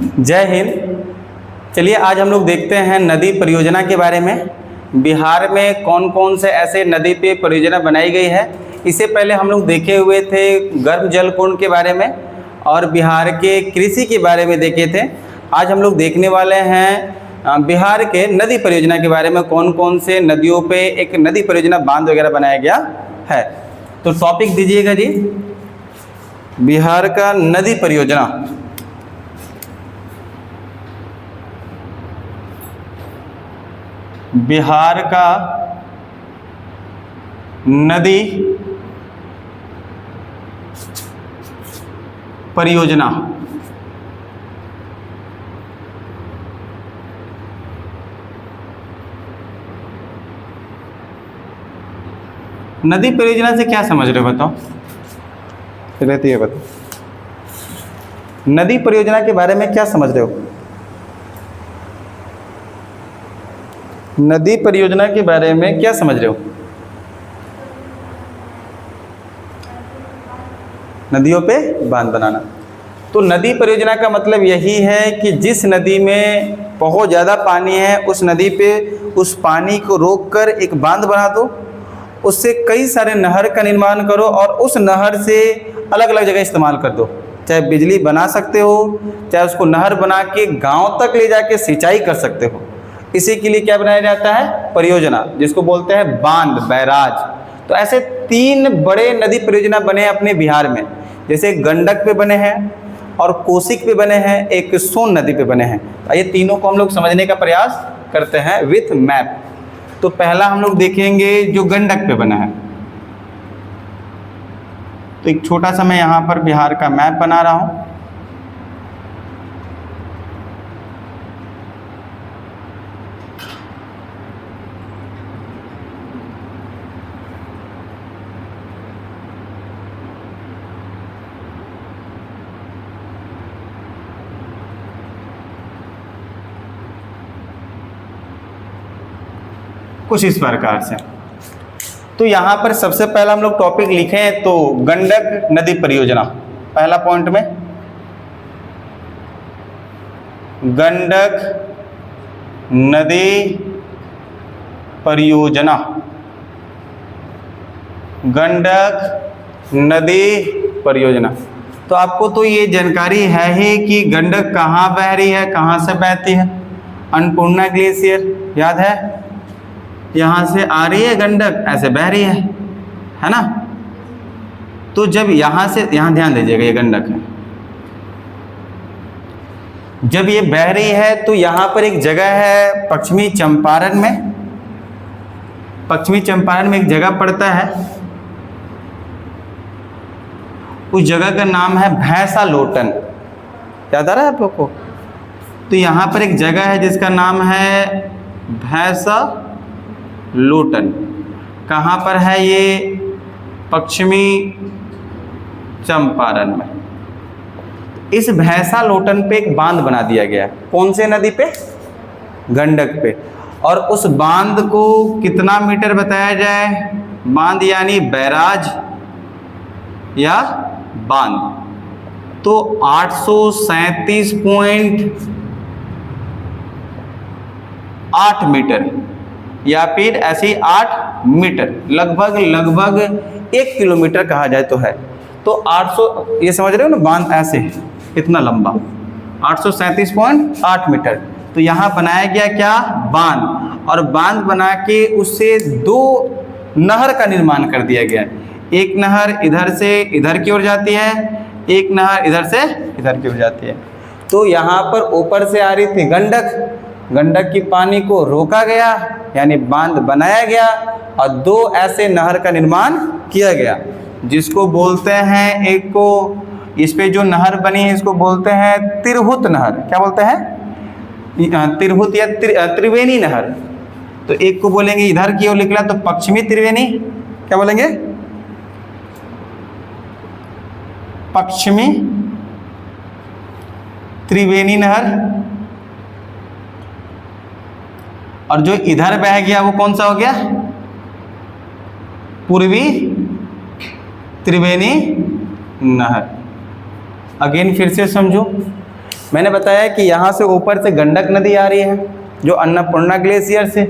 जय हिंद। चलिए आज हम लोग देखते हैं नदी परियोजना के बारे में। बिहार में कौन कौन से ऐसे नदी पे परियोजना बनाई गई है। इससे पहले हम लोग देखे हुए थे गर्भ जल कुंड के बारे में और बिहार के कृषि के बारे में देखे थे। आज हम लोग देखने वाले हैं बिहार के नदी परियोजना के बारे में, कौन कौन से नदियों पे एक नदी परियोजना बांध वगैरह बनाया गया है। तो टॉपिक दीजिएगा जी, बिहार का नदी परियोजना। बिहार का नदी परियोजना। नदी परियोजना से क्या समझ रहे हो बताओ, रहती है बताओ। नदी परियोजना के बारे में क्या समझ रहे हो? नदी परियोजना के बारे में क्या समझ रहे हो? नदियों पे बांध बनाना। तो नदी परियोजना का मतलब यही है कि जिस नदी में बहुत ज़्यादा पानी है उस नदी पे उस पानी को रोककर एक बांध बना दो, उससे कई सारे नहर का निर्माण करो और उस नहर से अलग अलग जगह इस्तेमाल कर दो। चाहे बिजली बना सकते हो, चाहे उसको नहर बना के गाँव तक ले जाके सिंचाई कर सकते हो। इसी के लिए क्या बनाया जाता है? परियोजना, जिसको बोलते हैं बांध, बैराज। तो ऐसे 3 बड़े नदी परियोजना बने हैं अपने बिहार में। जैसे गंडक पे बने हैं और कोसिक पे बने हैं, एक सोन नदी पे बने हैं। तो ये तीनों को हम लोग समझने का प्रयास करते हैं विथ मैप। तो पहला हम लोग देखेंगे जो गंडक पे बना है। तो एक छोटा सा मैं यहाँ पर बिहार का मैप बना रहा हूँ। कुछ इस प्रकार से। तो यहाँ पर सबसे पहला हम लोग टॉपिक लिखें तो गंडक नदी परियोजना। पहला पॉइंट में गंडक नदी परियोजना। गंडक नदी परियोजना। तो आपको तो ये जानकारी है ही कि गंडक कहाँ बह रही है, कहाँ से बहती है। अन्नपूर्णा ग्लेशियर याद है, यहाँ से आ रही है गंडक, ऐसे बह रही है ना। तो जब यहाँ से, यहाँ ध्यान दीजिएगा, ये गंडक है। जब ये बह रही है तो यहाँ पर एक जगह है पश्चिमी चंपारण में। पश्चिमी चंपारण में एक जगह पड़ता है, उस जगह का नाम है भैंसा लोटन। याद आ रहा है आप लोग को? तो यहाँ पर एक जगह है जिसका नाम है भैंसा लोटन। कहाँ पर है ये? पश्चिमी चंपारण में। इस भैंसा लोटन पे एक बांध बना दिया गया है। कौन से नदी पे? गंडक पे। और उस बांध को कितना मीटर बताया जाए? बांध यानी बैराज या बांध, तो 837.8 मीटर या फिर ऐसे 8 मीटर, लगभग 1 किलोमीटर कहा जाए तो है। तो 800, ये समझ रहे हो ना, बांध ऐसे इतना लंबा 837.8 मीटर। तो यहाँ बनाया गया क्या? बांध। और बांध बना के उससे 2 नहर का निर्माण कर दिया गया। एक नहर इधर से इधर की ओर जाती है, एक नहर इधर से इधर की ओर जाती है। तो यहाँ पर ऊपर से आ रही थी गंडक, गंडक की पानी को रोका गया यानी बांध बनाया गया और 2 ऐसे नहर का निर्माण किया गया, जिसको बोलते हैं, एक को इस पे जो नहर बनी है इसको बोलते हैं तिरहुत नहर। क्या बोलते हैं? तिरहुत या त्रिवेणी नहर। तो एक को बोलेंगे इधर की ओर निकला तो पश्चिमी त्रिवेणी। क्या बोलेंगे? पश्चिमी त्रिवेणी नहर। और जो इधर बह गया वो कौन सा हो गया? पूर्वी त्रिवेणी नहर। अगेन फिर से समझो, मैंने बताया कि यहाँ से ऊपर से गंडक नदी आ रही है जो अन्नपूर्णा ग्लेशियर से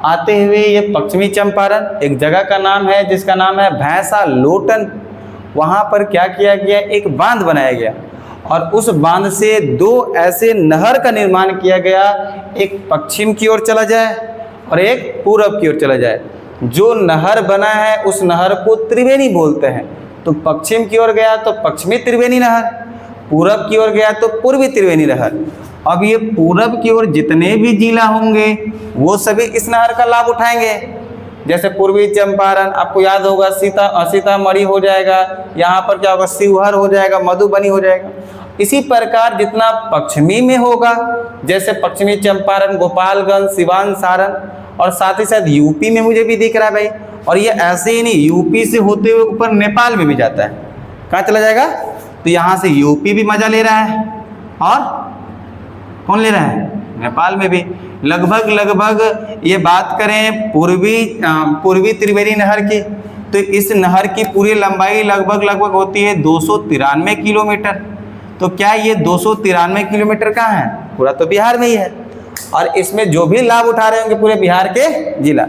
आते हुए ये पश्चिमी चंपारण, एक जगह का नाम है जिसका नाम है भैंसा लोटन, वहाँ पर क्या किया गया, एक बांध बनाया गया और उस बांध से दो ऐसे नहर का निर्माण किया गया, एक पश्चिम की ओर चला जाए और एक पूरब की ओर चला जाए। जो नहर बना है उस नहर को त्रिवेणी बोलते हैं। तो पश्चिम की ओर गया तो पश्चिमी त्रिवेणी नहर, पूरब की ओर गया तो पूर्वी त्रिवेणी नहर। अब ये पूरब की ओर जितने भी जिला होंगे वो सभी इस नहर का लाभ उठाएंगे। जैसे पूर्वी चंपारण आपको याद होगा सीतामढ़ी हो जाएगा, यहाँ पर क्या होगा शिवहर हो जाएगा, मधुबनी हो जाएगा। इसी प्रकार जितना पश्चिमी में होगा, जैसे पश्चिमी चंपारण, गोपालगंज, सिवान, सारण और साथ ही साथ यूपी में मुझे भी दिख रहा है भाई। और ये ऐसे ही नहीं, यूपी से होते हुए ऊपर नेपाल में भी जाता है। कहाँ चला जाएगा? तो यहाँ से यूपी भी मजा ले रहा है और कौन ले रहा है? नेपाल में भी। लगभग ये बात करें पूर्वी त्रिवेणी नहर की, तो इस नहर की पूरी लंबाई लगभग होती है 293 किलोमीटर। तो क्या ये 293 किलोमीटर कहाँ है? पूरा तो बिहार में ही है और इसमें जो भी लाभ उठा रहे होंगे पूरे बिहार के जिला।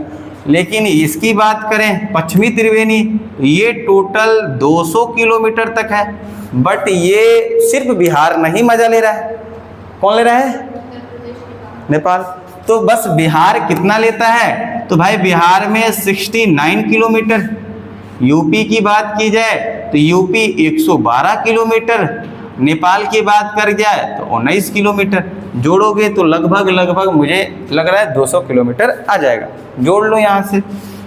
लेकिन इसकी बात करें पश्चिमी त्रिवेणी, ये टोटल 200 किलोमीटर तक है, बट ये सिर्फ बिहार नहीं मजा ले रहा है। कौन ले रहा है? नेपाल। तो बस बिहार कितना लेता है? तो भाई बिहार में 69 किलोमीटर। यूपी की बात की जाए तो यूपी 112 किलोमीटर, नेपाल की बात कर जाए तो 19 किलोमीटर। जोड़ोगे तो लगभग मुझे लग रहा है 200 किलोमीटर आ जाएगा। जोड़ लो यहाँ से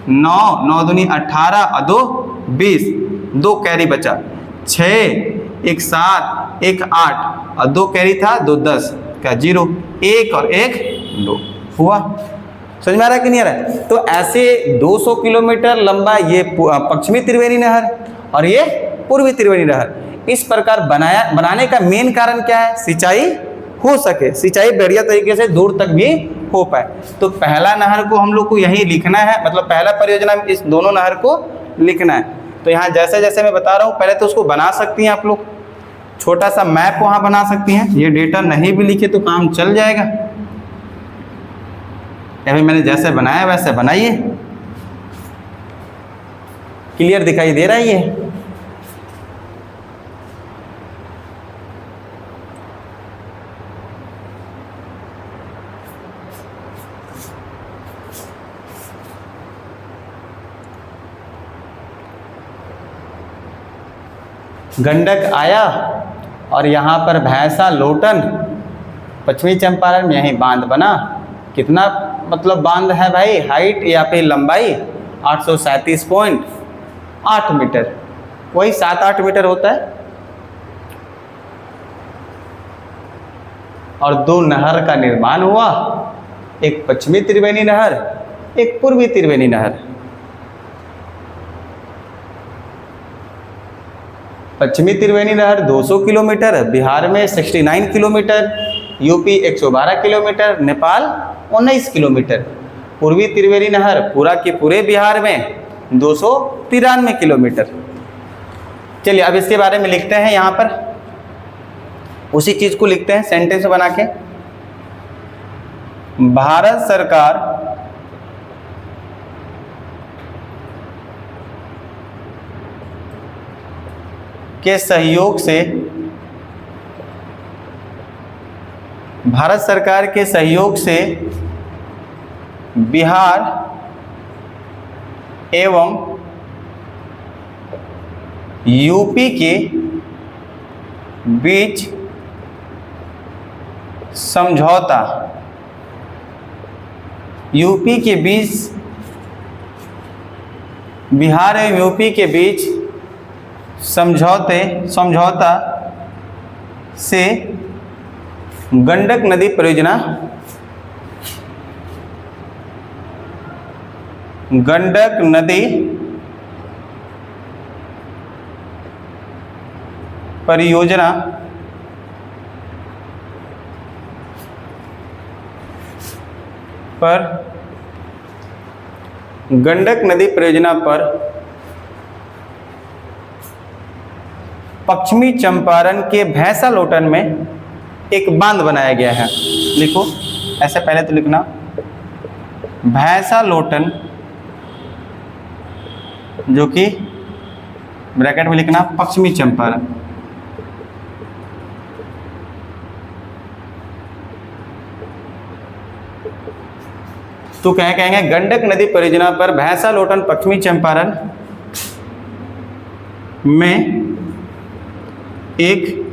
9 दूनी 18 और 2 20, 2 कैरी बचा, 6 1 7 1 8 और 2 कैरी था 2 10 का 0, 1 और 1 2 हुआ। समझ में आ रहा है कि नहीं आ रहा है? तो ऐसे 200 किलोमीटर लंबा ये पश्चिमी त्रिवेणी नहर और ये पूर्वी त्रिवेणी नहर। इस प्रकार बनाने का मेन कारण क्या है? सिंचाई हो सके, सिंचाई बढ़िया तरीके से दूर तक भी हो पाए। तो पहला नहर को हम लोग को यही लिखना है, मतलब पहला परियोजना में इस दोनों नहर को लिखना है। तो यहाँ जैसे जैसे मैं बता रहा हूँ पहले तो उसको बना सकती हैं आप लोग, छोटा सा मैप वहाँ बना सकती हैं। ये डेटा नहीं भी लिखे तो काम चल जाएगा। अभी मैंने जैसे बनाया वैसे बनाइए। क्लियर दिखाई दे रहा है ये? गंडक आया और यहाँ पर भैंसा लोटन पश्चिमी चंपारण में यहीं बांध बना। कितना मतलब बांध है भाई? हाइट या फिर लंबाई 837.8 मीटर, वही 7-8 मीटर होता है। और 2 नहर का निर्माण हुआ, एक पश्चिमी त्रिवेणी नहर, एक पूर्वी त्रिवेणी नहर। पश्चिमी त्रिवेणी नहर 200 किलोमीटर, बिहार में 69 kilometre, UP 112 kilometre, Nepal 19 kilometre. पूर्वी त्रिवेणी नहर पूरा के पूरे बिहार में 293 किलोमीटर। चलिए अब इसके बारे में लिखते हैं, यहाँ पर उसी चीज को लिखते हैं सेंटेंस बना के। भारत सरकार के सहयोग से, भारत सरकार के सहयोग से बिहार एवं यूपी के बीच समझौता, यूपी के बीच, बिहार एवं यूपी के बीच समझौता से गंडक नदी परियोजना, गंडक नदी परियोजना पर, गंडक नदी परियोजना पर पश्चिमी चंपारण के भैंसा लोटन में एक बांध बनाया गया है। लिखो ऐसे, पहले तो लिखना भैंसा लोटन, जो कि ब्रैकेट में लिखना पश्चिमी चंपारण। तो क्या कहेंगे, गंडक नदी परियोजना पर भैंसा लोटन पश्चिमी चंपारण में एक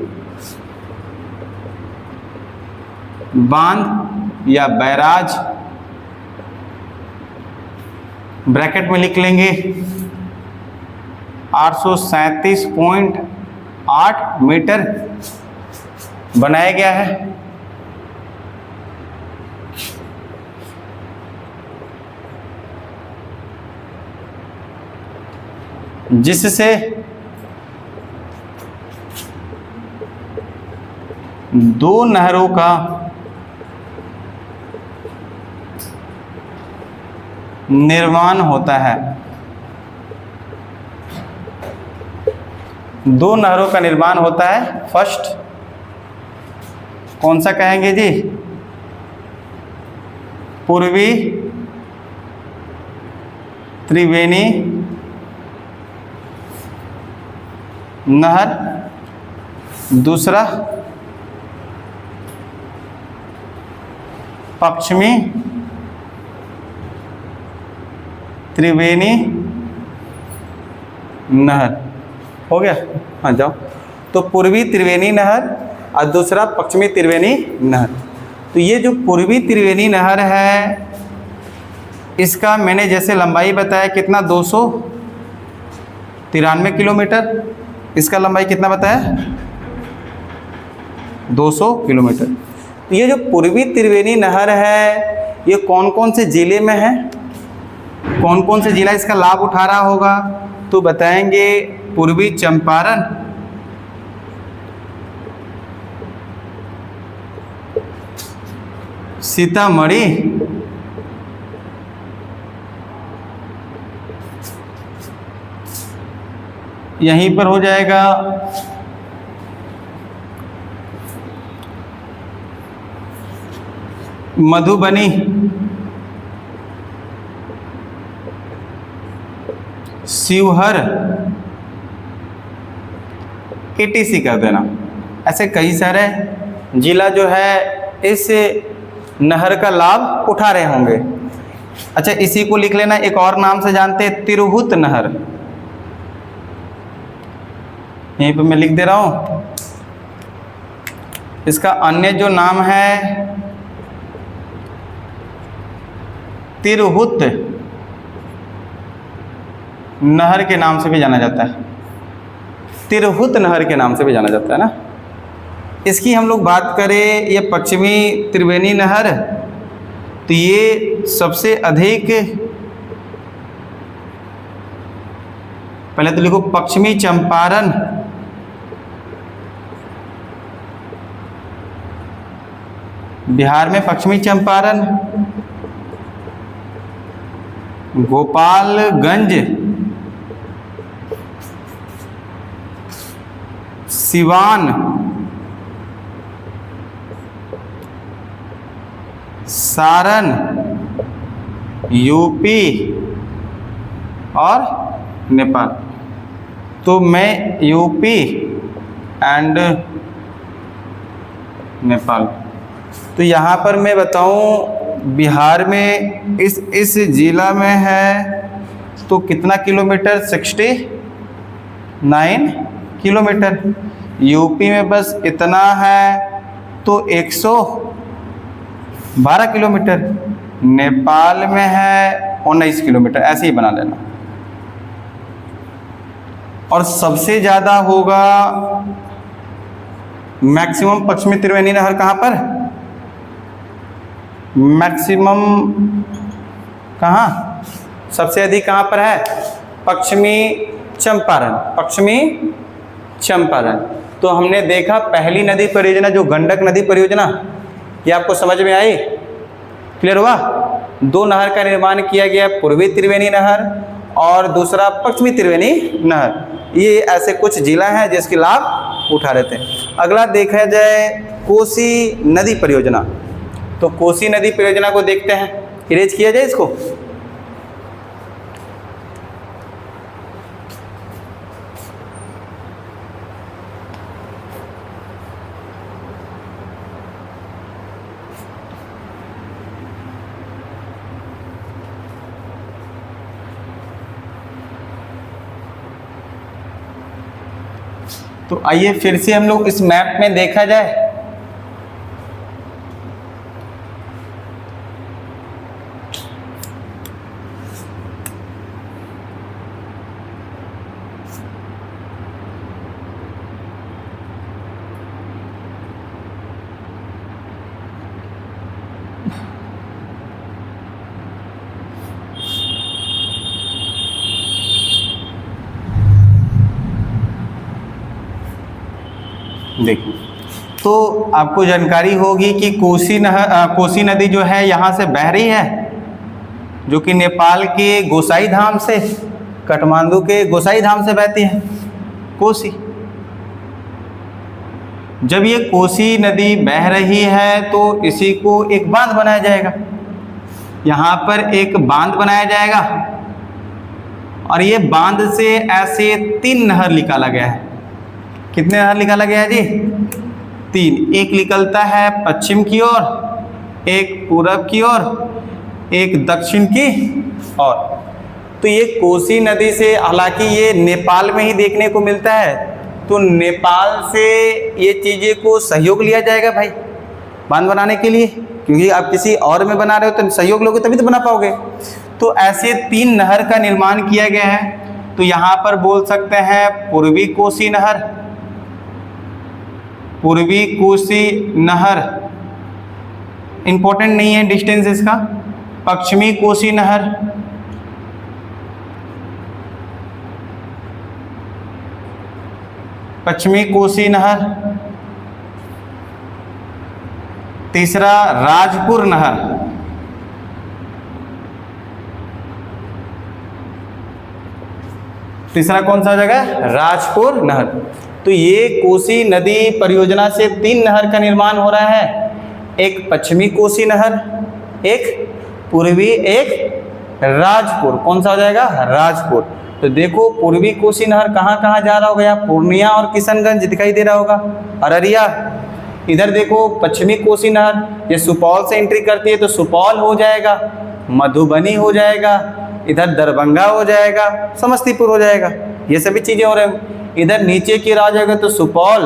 बांध या बैराज, ब्रैकेट में लिख लेंगे 837.8 मीटर बनाया गया है। जिससे दो नहरों का निर्माण होता है। दो नहरों का निर्माण होता है। फर्स्ट कौन सा कहेंगे जी, पूर्वी त्रिवेणी नहर, दूसरा पश्चिमी त्रिवेणी नहर। हो गया, हाँ जाओ। तो पूर्वी त्रिवेणी नहर और दूसरा पश्चिमी त्रिवेणी नहर। तो ये जो पूर्वी त्रिवेणी नहर है, इसका मैंने जैसे लंबाई बताया कितना, 293 किलोमीटर। इसका लंबाई कितना बताया, 200 किलोमीटर। तो ये जो पूर्वी त्रिवेणी नहर है, ये कौन कौन से जिले में है, कौन कौन से जिला इसका लाभ उठा रहा होगा, तो बताएंगे पूर्वी चंपारण, सीतामढ़ी, यहीं पर हो जाएगा मधुबनी, शिवहर, ATC कर देना। ऐसे कई सारे जिला जो है इस नहर का लाभ उठा रहे होंगे। अच्छा, इसी को लिख लेना, एक और नाम से जानते हैं, तिरहुत नहर। यहीं पे मैं लिख दे रहा हूं, इसका अन्य जो नाम है तिरहुत नहर के नाम से भी जाना जाता है। तिरहुत नहर के नाम से भी जाना जाता है ना। इसकी हम लोग बात करें, ये पश्चिमी त्रिवेणी नहर, तो ये सबसे अधिक, पहले तो लिखो पश्चिमी चंपारण, बिहार में पश्चिमी चंपारण, गोपालगंज, सिवान, सारण, यूपी और नेपाल। तो मैं यूपी एंड नेपाल, तो यहाँ पर मैं बताऊँ बिहार में इस जिला में है तो कितना किलोमीटर, 69 किलोमीटर। यूपी में बस इतना है तो 112 किलोमीटर। नेपाल में है 19 किलोमीटर। ऐसे ही बना लेना। और सबसे ज़्यादा होगा मैक्सिमम पश्चिमी त्रिवेणी नहर कहाँ पर, मैक्सिमम कहाँ, सबसे अधिक कहाँ पर है, पश्चिमी चंपारण, पश्चिमी चंपारण। तो हमने देखा पहली नदी परियोजना जो गंडक नदी परियोजना, ये आपको समझ में आई, क्लियर हुआ। दो नहर का निर्माण किया गया, पूर्वी त्रिवेणी नहर और दूसरा पश्चिमी त्रिवेणी नहर। ये ऐसे कुछ जिला हैं जिसके लाभ उठा रहे थे। अगला देखा जाए कोसी नदी परियोजना, तो कोसी नदी परियोजना को देखते हैं, इरेज किया जाए इसको। तो आइए फिर से हम लोग इस मैप में देखा जाए। देखो, तो आपको जानकारी होगी कि कोसी नदी जो है यहाँ से बह रही है, जो कि नेपाल के गोसाई धाम से, काठमांडू के गोसाई धाम से बहती है कोसी। जब ये कोसी नदी बह रही है तो इसी को एक बांध बनाया जाएगा, यहाँ पर एक बांध बनाया जाएगा और ये बांध से ऐसे 3 नहर निकाला गया है। कितने नहर निकाला गया है जी? 3। एक निकलता है पश्चिम की ओर, एक पूरब की ओर, एक दक्षिण की ओर। तो ये कोसी नदी से, हालांकि ये नेपाल में ही देखने को मिलता है, तो नेपाल से ये चीज़ें को सहयोग लिया जाएगा भाई बांध बनाने के लिए, क्योंकि आप किसी और में बना रहे हो तो सहयोग लोगे तभी तो बना पाओगे। तो ऐसे 3 नहर का निर्माण किया गया है। तो यहाँ पर बोल सकते हैं पूर्वी कोसी नहर, पूर्वी कोसी नहर इंपॉर्टेंट नहीं है डिस्टेंस इसका, पश्चिमी कोसी नहर, पश्चिमी कोसी नहर, तीसरा राजपुर नहर, तीसरा कौन सा जगह? राजपुर नहर। तो ये कोसी नदी परियोजना से 3 नहर का निर्माण हो रहा है, एक पश्चिमी कोसी नहर, एक पूर्वी, एक राजपुर। कौन सा हो जाएगा? राजपुर। तो देखो पूर्वी कोसी नहर कहाँ कहाँ जा रहा होगा? पूर्णिया और किशनगंज दिखाई दे रहा होगा, अररिया। इधर देखो पश्चिमी कोसी नहर, ये सुपौल से एंट्री करती है तो सुपौल हो जाएगा, मधुबनी हो जाएगा, इधर दरभंगा हो जाएगा, समस्तीपुर हो जाएगा, ये सभी चीज़ें हो रही हैं। इधर नीचे की राह जाएगा तो सुपौल,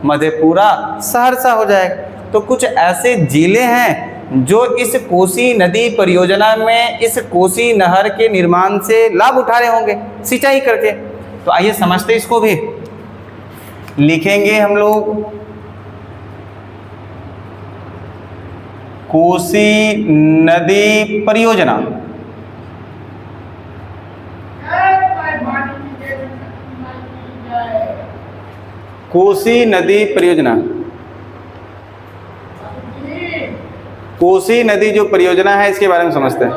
मधेपुरा, सहरसा हो जाएगा। तो कुछ ऐसे जिले हैं जो इस कोसी नदी परियोजना में इस कोसी नहर के निर्माण से लाभ उठा रहे होंगे सिंचाई करके। तो आइए समझते इसको भी, लिखेंगे हम लोग कोसी नदी परियोजना। कोसी नदी परियोजना, कोसी नदी जो परियोजना है इसके बारे में समझते हैं।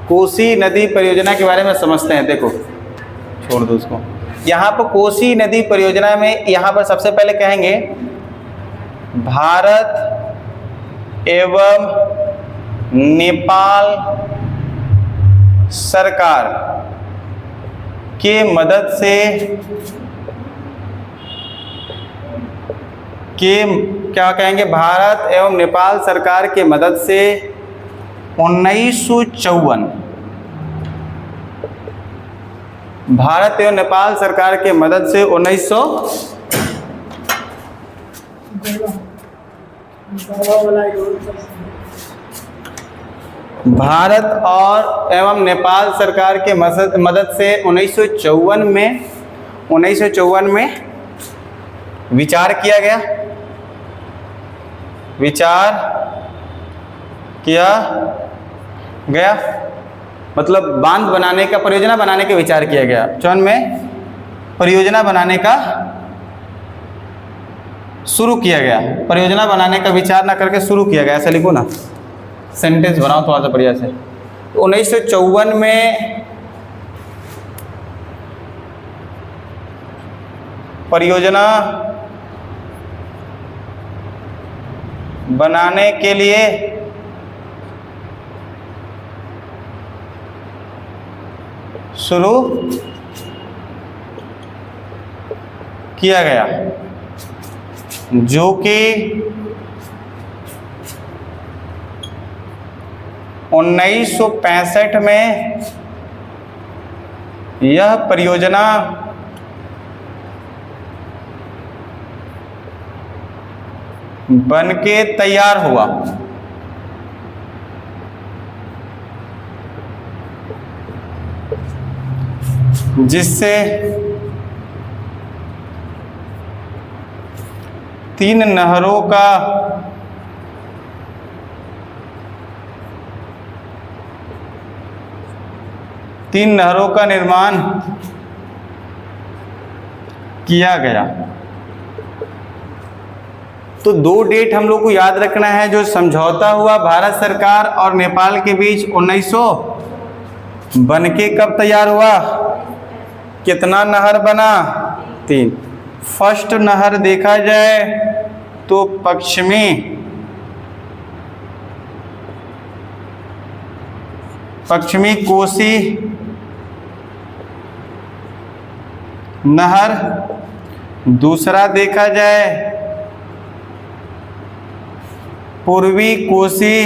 कोसी नदी परियोजना के बारे में समझते हैं। देखो छोड़ दो उसको। यहाँ पर कोसी नदी परियोजना में यहाँ पर सबसे पहले कहेंगे भारत एवं नेपाल सरकार के मदद से क्या कहेंगे, भारत एवं नेपाल सरकार के मदद से 1954, भारत एवं नेपाल सरकार के मदद से 1900 भारत और एवं नेपाल सरकार के मदद से 1954 में विचार किया गया, विचार किया गया, मतलब बांध बनाने का, परियोजना बनाने का विचार किया गया। 54 में परियोजना बनाने का शुरू किया गया, परियोजना बनाने का विचार ना करके शुरू किया गया, ऐसा लिखो ना, सेंटेंस बनाओ थोड़ा सा बढ़िया से। 1954 में परियोजना बनाने के लिए शुरू किया गया, जो कि 1965 में यह परियोजना बनके तैयार हुआ। जिससे 3 नहरों का निर्माण किया गया। तो 2 डेट हम लोग को याद रखना है। जो समझौता हुआ भारत सरकार और नेपाल के बीच 1900, बनके कब तैयार हुआ, कितना नहर बना, 3। फर्स्ट नहर देखा जाए तो पश्चिमी कोसी नहर। दूसरा देखा जाए पूर्वी कोसी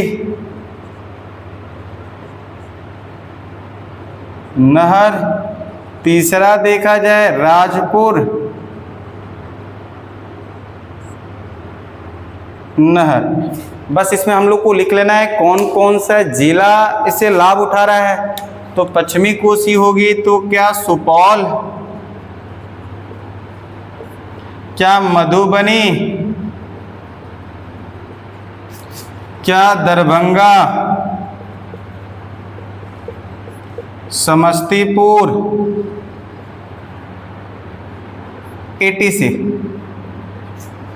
नहर। तीसरा देखा जाए राजपुर नहर। बस इसमें हम लोग को लिख लेना है कौन कौन सा जिला इससे लाभ उठा रहा है। तो पश्चिमी कोसी होगी तो क्या सुपौल, क्या मधुबनी, क्या दरभंगा, समस्तीपुर, ATC।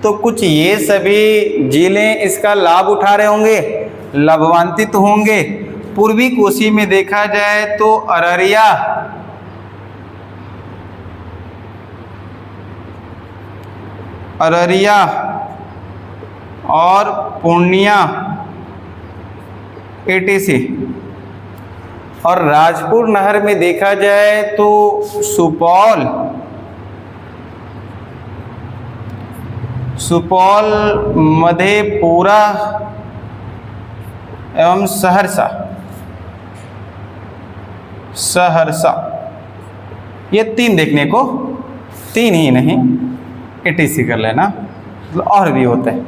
तो कुछ ये सभी जिले इसका लाभ उठा रहे होंगे, लाभान्वित होंगे। पूर्वी कोसी में देखा जाए तो अररिया और पूर्णिया ATC। और राजपुर नहर में देखा जाए तो सुपौल, मधेपुरा एवं सहरसा। ये 3 देखने को, 3 ही नहीं, ATC कर लेना, और भी होते हैं।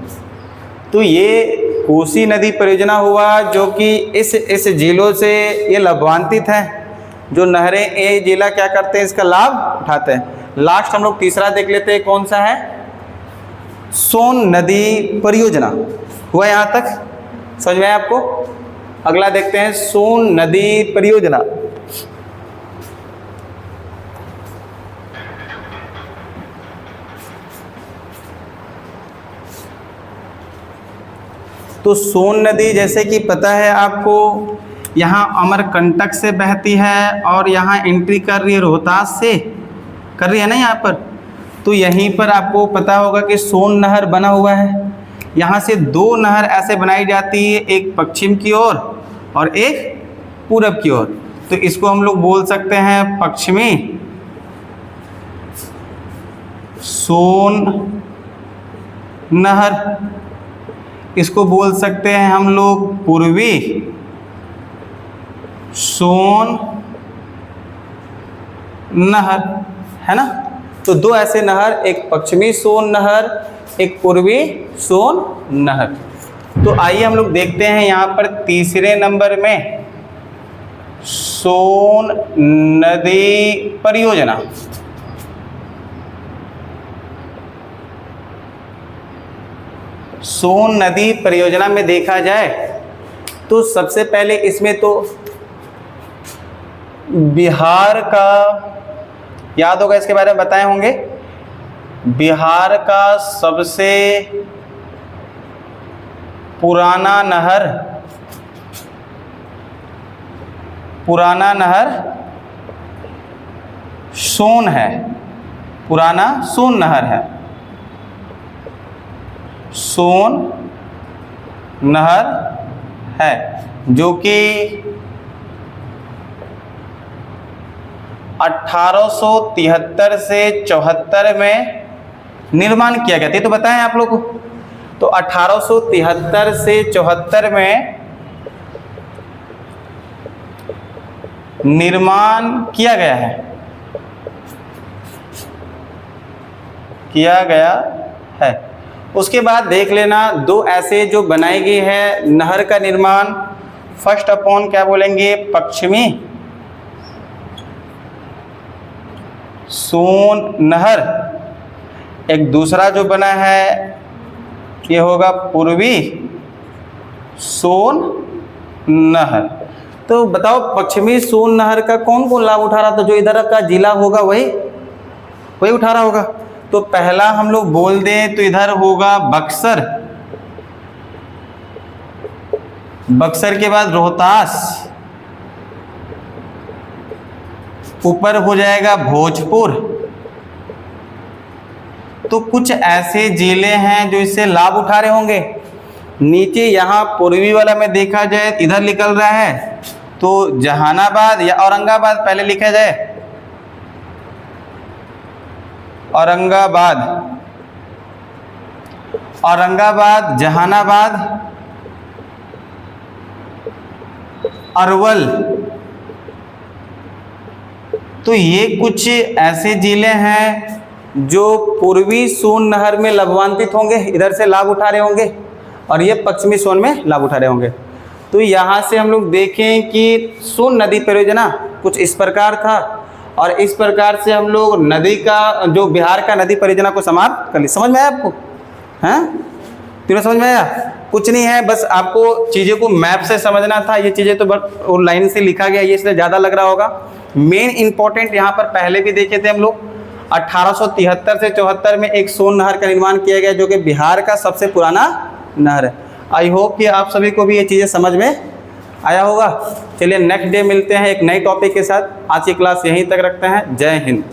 तो ये कोसी नदी परियोजना हुआ जो कि इस जिलों से ये लाभान्वित है। जो नहरें ये जिला क्या करते हैं, इसका लाभ उठाते हैं। लास्ट हम लोग तीसरा देख लेते हैं, कौन सा है, सोन नदी परियोजना। हुआ यहाँ तक समझ में आया आपको? अगला देखते हैं सोन नदी परियोजना। तो सोन नदी जैसे कि पता है आपको, यहाँ अमरकंटक से बहती है और यहाँ एंट्री कर रही है रोहतास से, कर रही है ना यहाँ पर। तो यहीं पर आपको पता होगा कि सोन नहर बना हुआ है। यहाँ से 2 नहर ऐसे बनाई जाती है, एक पश्चिम की ओर और एक पूरब की ओर। तो इसको हम लोग बोल सकते हैं पश्चिमी सोन नहर, इसको बोल सकते हैं हम लोग पूर्वी सोन नहर, है ना। तो 2 ऐसे नहर, एक पश्चिमी सोन नहर, एक पूर्वी सोन नहर। तो आइए हम लोग देखते हैं यहाँ पर तीसरे नंबर में सोन नदी परियोजना। सोन नदी परियोजना में देखा जाए तो सबसे पहले इसमें तो बिहार का, याद होगा इसके बारे में बताए होंगे, बिहार का सबसे पुराना नहर सोन है। पुराना सोन नहर है, सोन नहर है, जो कि 1873 से 74 में निर्माण किया गया था। तो बताएं आप लोग को, तो 1873 से 74 में निर्माण किया गया है। उसके बाद देख लेना दो ऐसे जो बनाई गई है नहर का निर्माण। फर्स्ट अपॉन क्या बोलेंगे, पश्चिमी सोन नहर। एक दूसरा जो बना है ये होगा पूर्वी सोन नहर। तो बताओ पश्चिमी सोन नहर का कौन कौन लाभ उठा रहा था? जो इधर का जिला होगा वही उठा रहा होगा। तो पहला हम लोग बोल दें तो इधर होगा बक्सर, बक्सर के बाद रोहतास, ऊपर हो जाएगा भोजपुर। तो कुछ ऐसे जिले हैं जो इससे लाभ उठा रहे होंगे। नीचे यहाँ पूर्वी वाला में देखा जाए इधर निकल रहा है, तो जहानाबाद या औरंगाबाद पहले लिखा जाए, औरंगाबाद, जहानाबाद, अरवल। तो ये कुछ ऐसे जिले हैं जो पूर्वी सोन नहर में लाभान्वित होंगे, इधर से लाभ उठा रहे होंगे, और ये पश्चिमी सोन में लाभ उठा रहे होंगे। तो यहाँ से हम लोग देखें कि सोन नदी परियोजना कुछ इस प्रकार था, और इस प्रकार से हम लोग नदी का जो बिहार का नदी परियोजना को समाप्त कर ली। समझ में आया आपको? हैं? तीनों समझ में आया? कुछ नहीं है, बस आपको चीज़ों को मैप से समझना था। ये चीज़ें तो बस लाइन से लिखा गया, ये इसलिए ज़्यादा लग रहा होगा। मेन इंपॉर्टेंट यहाँ पर पहले भी देखे थे हम लोग, 1873 से 74 में एक सोन नहर का निर्माण किया गया, जो कि बिहार का सबसे पुराना नहर है। आई होप कि आप सभी को भी ये चीज़ें समझ में आया होगा। चलिए नेक्स्ट डे मिलते हैं एक नए टॉपिक के साथ। आज की क्लास यहीं तक रखते हैं। जय हिंद।